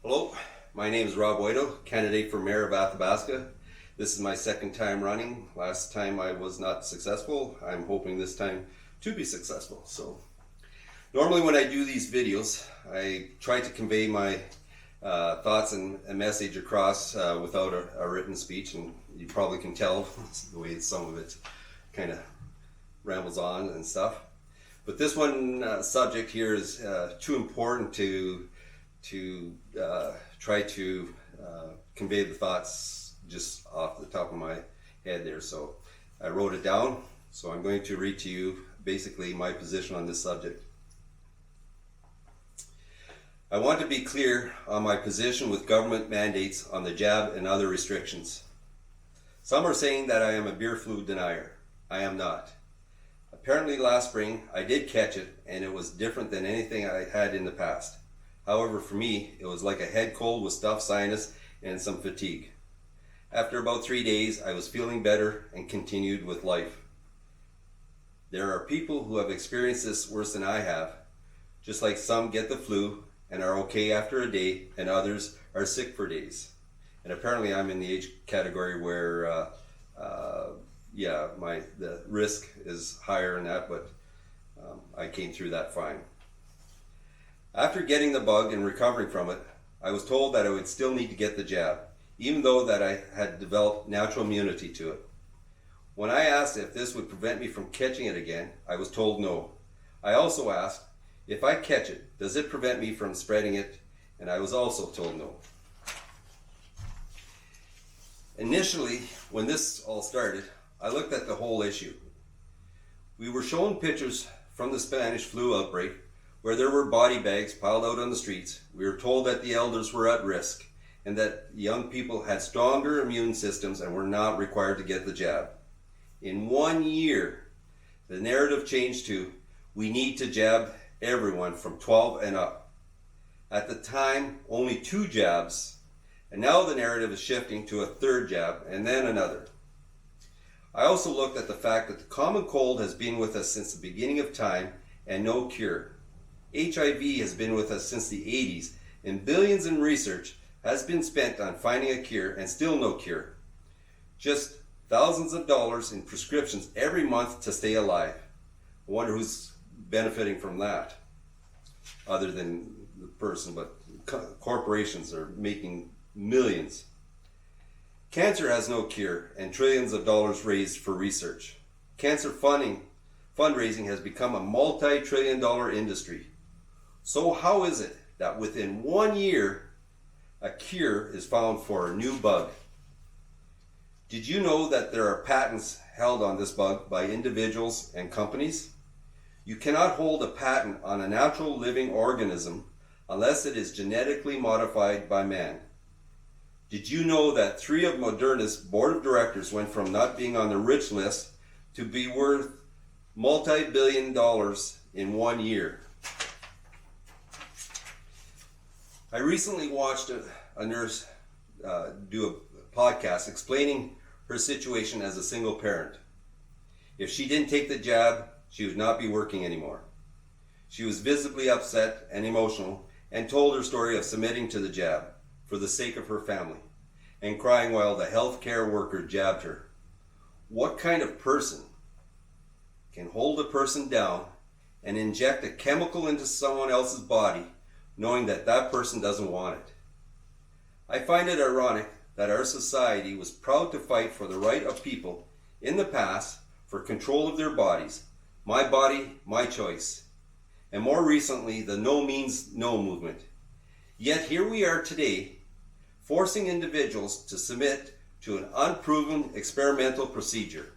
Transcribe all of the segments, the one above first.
Hello, my name is Rob Whiteout, candidate for mayor of Athabasca. This is my second time running. Last time I was not successful. I'm hoping this time to be successful. So normally when I do these videos, I try to convey my thoughts and a message across without a written speech, and you probably can tell the way some of it kind of rambles on and stuff. But this one subject here is too important to try to convey the thoughts just off the top of my head there. So I wrote it down. So I'm going to read to you basically my position on this subject. I want to be clear on my position with government mandates on the jab and other restrictions. Some are saying that I am a beer flu denier. I am not. Apparently last spring I did catch it, and it was different than anything I had in the past. However, for me, it was like a head cold with stuffed sinus and some fatigue. After about 3 days, I was feeling better and continued with life. There are people who have experienced this worse than I have, just like some get the flu and are okay after a day, and others are sick for days. And apparently I'm in the age category where the risk is higher in that, but I came through that fine. After getting the bug and recovering from it, I was told that I would still need to get the jab, even though that I had developed natural immunity to it. When I asked if this would prevent me from catching it again, I was told no. I also asked, if I catch it, does it prevent me from spreading it? And I was also told no. Initially, when this all started, I looked at the whole issue. We were shown pictures from the Spanish flu outbreak where there were body bags piled out on the streets. We were told that the elders were at risk and that young people had stronger immune systems and were not required to get the jab. In 1 year, the narrative changed to, we need to jab everyone from 12 and up. At the time, only 2 jabs, and now the narrative is shifting to a 3rd jab and then another. I also looked at the fact that the common cold has been with us since the beginning of time and no cure. HIV has been with us since the 80s, and billions in research has been spent on finding a cure and still no cure. Just thousands of dollars in prescriptions every month to stay alive. I wonder who's benefiting from that, other than the person, but corporations are making millions. Cancer has no cure and trillions of dollars raised for research. Cancer fundraising has become a multi-trillion-dollar industry. So how is it that within 1 year, a cure is found for a new bug? Did you know that there are patents held on this bug by individuals and companies? You cannot hold a patent on a natural living organism unless it is genetically modified by man. Did you know that 3 of Moderna's board of directors went from not being on the rich list to be worth multi-billion dollars in 1 year? I recently watched a nurse do a podcast explaining her situation as a single parent. If she didn't take the jab, she would not be working anymore. She was visibly upset and emotional and told her story of submitting to the jab for the sake of her family and crying while the healthcare worker jabbed her. What kind of person can hold a person down and inject a chemical into someone else's body knowing that that person doesn't want it? I find it ironic that our society was proud to fight for the right of people in the past for control of their bodies, my body, my choice, and more recently the no means no movement. Yet here we are today, forcing individuals to submit to an unproven experimental procedure.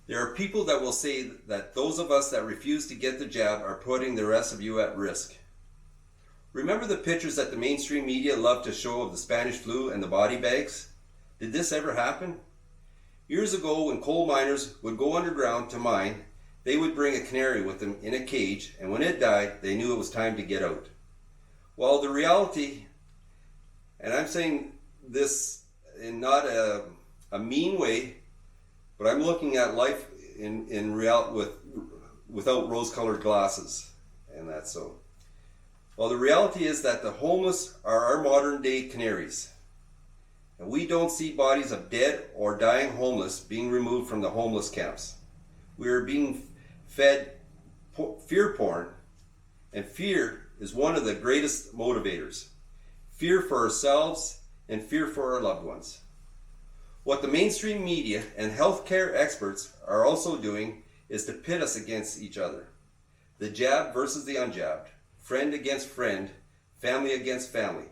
There are people that will say that those of us that refuse to get the jab are putting the rest of you at risk. Remember the pictures that the mainstream media love to show of the Spanish flu and the body bags? Did this ever happen? Years ago, when coal miners would go underground to mine, they would bring a canary with them in a cage, and when it died, they knew it was time to get out. Well, the reality, and I'm saying this in not a mean way, but I'm looking at life in reality without rose-colored glasses, and that's so. Well, the reality is that the homeless are our modern day canaries. And we don't see bodies of dead or dying homeless being removed from the homeless camps. We are being fed fear porn, and fear is one of the greatest motivators. Fear for ourselves and fear for our loved ones. What the mainstream media and healthcare experts are also doing is to pit us against each other. The jabbed versus the unjabbed, friend against friend, family against family.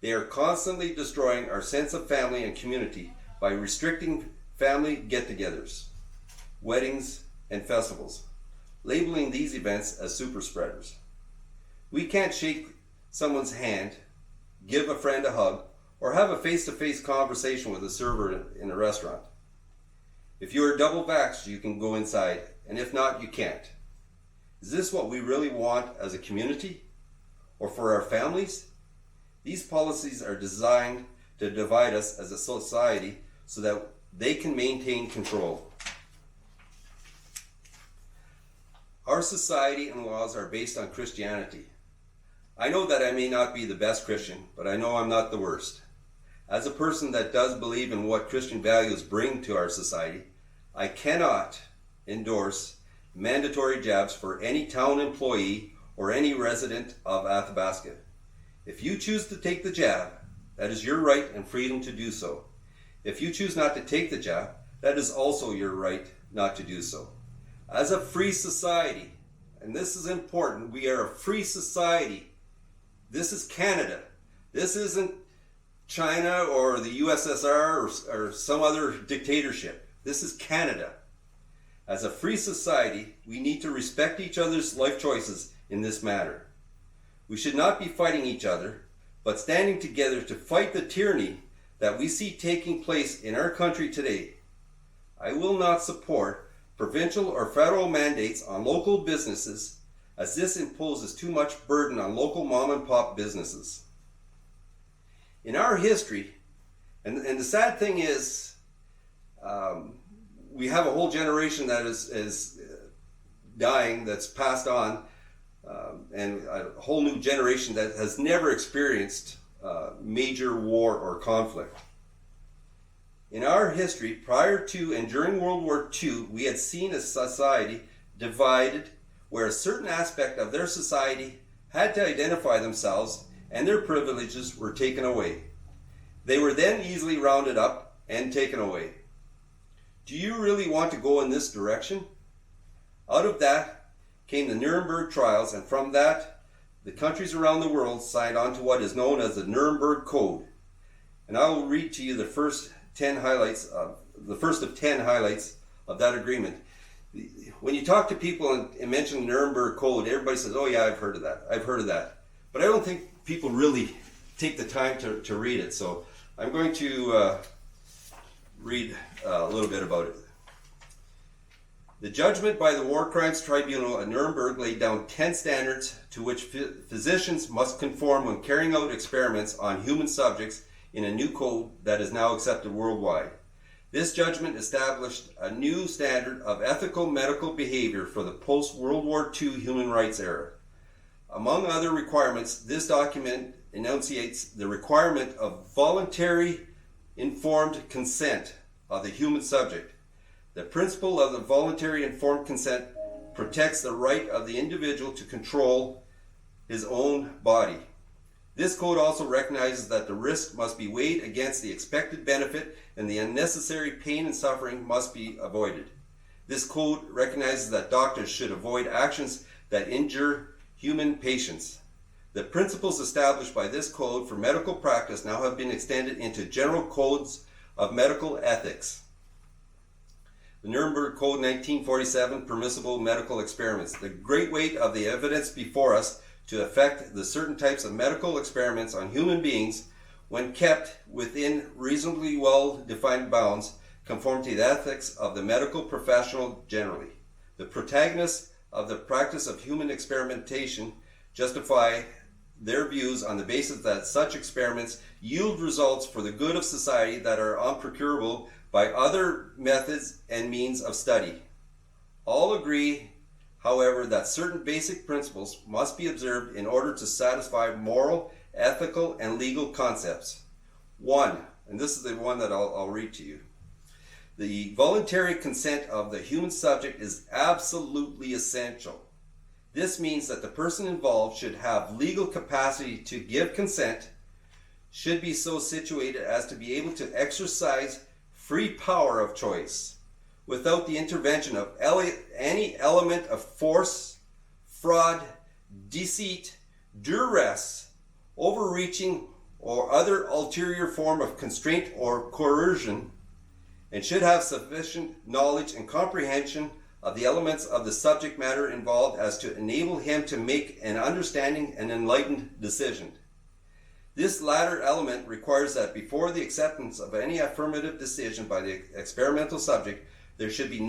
They are constantly destroying our sense of family and community by restricting family get-togethers, weddings, and festivals, labeling these events as super spreaders. We can't shake someone's hand, give a friend a hug, or have a face-to-face conversation with a server in a restaurant. If you are double vaxxed, you can go inside, and if not, you can't. Is this what we really want as a community? Or for our families? These policies are designed to divide us as a society so that they can maintain control. Our society and laws are based on Christianity. I know that I may not be the best Christian, but I know I'm not the worst. As a person that does believe in what Christian values bring to our society, I cannot endorse mandatory jabs for any town employee or any resident of Athabasca. If you choose to take the jab, that is your right and freedom to do so. If you choose not to take the jab, that is also your right not to do so. As a free society, and this is important, we are a free society. This is Canada. This isn't China or the USSR or some other dictatorship. This is Canada. As a free society, we need to respect each other's life choices in this matter. We should not be fighting each other, but standing together to fight the tyranny that we see taking place in our country today. I will not support provincial or federal mandates on local businesses, as this imposes too much burden on local mom and pop businesses. In our history, and the sad thing is, we have a whole generation that is dying, that's passed on, and a whole new generation that has never experienced major war or conflict. In our history, prior to and during World War II, we had seen a society divided where a certain aspect of their society had to identify themselves and their privileges were taken away. They were then easily rounded up and taken away. Do you really want to go in this direction? Out of that came the Nuremberg trials, and from that, the countries around the world signed on to what is known as the Nuremberg Code. And I will read to you the first of 10 highlights of that agreement. When you talk to people and mention the Nuremberg Code, everybody says, "Oh yeah, I've heard of that." But I don't think people really take the time to read it. So I'm going to read a little bit about it. The judgment by the War Crimes Tribunal at Nuremberg laid down 10 standards to which physicians must conform when carrying out experiments on human subjects in a new code that is now accepted worldwide. This judgment established a new standard of ethical medical behavior for the post-World War II human rights era. Among other requirements, this document enunciates the requirement of voluntary informed consent of the human subject. The principle of the voluntary informed consent protects the right of the individual to control his own body. This code also recognizes that the risk must be weighed against the expected benefit and the unnecessary pain and suffering must be avoided. This code recognizes that doctors should avoid actions that injure human patients. The principles established by this code for medical practice now have been extended into general codes of medical ethics. The Nuremberg Code 1947, permissible medical experiments. The great weight of the evidence before us to affect the certain types of medical experiments on human beings, when kept within reasonably well-defined bounds, conform to the ethics of the medical professional generally. The protagonists of the practice of human experimentation justify their views on the basis that such experiments yield results for the good of society that are unprocurable by other methods and means of study. All agree however, that certain basic principles must be observed in order to satisfy moral, ethical, and legal concepts. 1, and this is the one that I'll read to you. The voluntary consent of the human subject is absolutely essential. This means that the person involved should have legal capacity to give consent, should be so situated as to be able to exercise free power of choice without the intervention of any element of force, fraud, deceit, duress, overreaching, or other ulterior form of constraint or coercion, and should have sufficient knowledge and comprehension of the elements of the subject matter involved as to enable him to make an understanding and enlightened decision. This latter element requires that before the acceptance of any affirmative decision by the experimental subject, there should be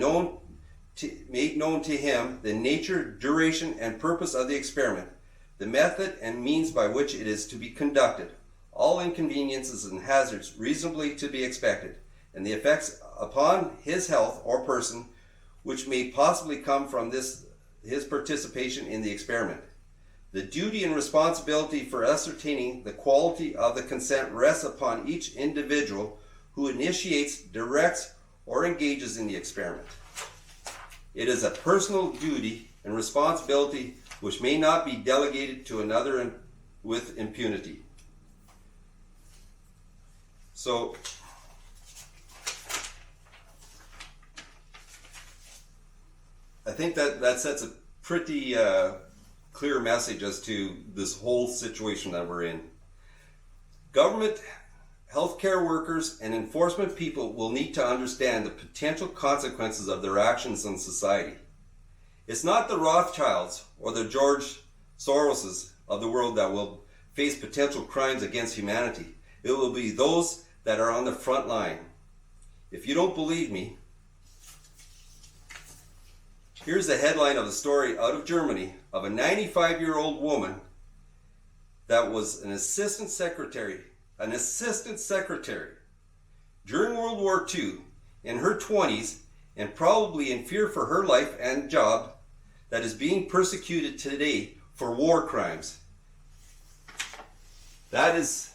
made known to him the nature, duration, and purpose of the experiment, the method and means by which it is to be conducted, all inconveniences and hazards reasonably to be expected, and the effects upon his health or person which may possibly come from his participation in the experiment. The duty and responsibility for ascertaining the quality of the consent rests upon each individual who initiates, directs, or engages in the experiment. It is a personal duty and responsibility which may not be delegated to another with impunity. So, I think that sets a pretty clear message as to this whole situation that we're in. Government, healthcare workers, and enforcement people will need to understand the potential consequences of their actions on society. It's not the Rothschilds or the George Soroses of the world that will face potential crimes against humanity. It will be those that are on the front line. If you don't believe me, here's the headline of a story out of Germany of a 95-year-old woman that was an assistant secretary during World War II, in her 20s, and probably in fear for her life and job, that is being persecuted today for war crimes. That is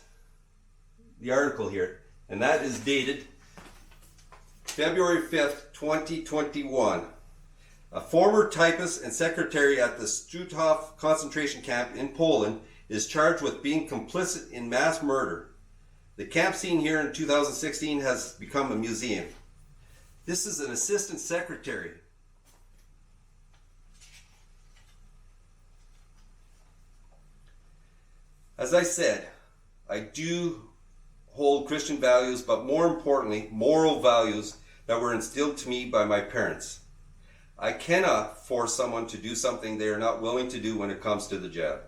the article here, and that is dated February 5th, 2021. A former typist and secretary at the Stutthof concentration camp in Poland is charged with being complicit in mass murder. The camp scene here in 2016 has become a museum. This is an assistant secretary. As I said, I do hold Christian values, but more importantly, moral values that were instilled to me by my parents. I cannot force someone to do something they are not willing to do when it comes to the jab.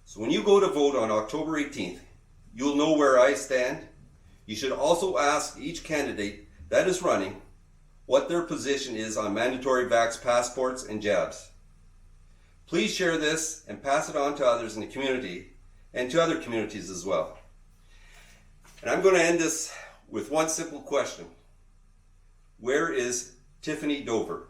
So when you go to vote on October 18th, you'll know where I stand. You should also ask each candidate that is running what their position is on mandatory vax passports and jabs. Please share this and pass it on to others in the community and to other communities as well. And I'm going to end this with one simple question. Where is Tiffany Dover?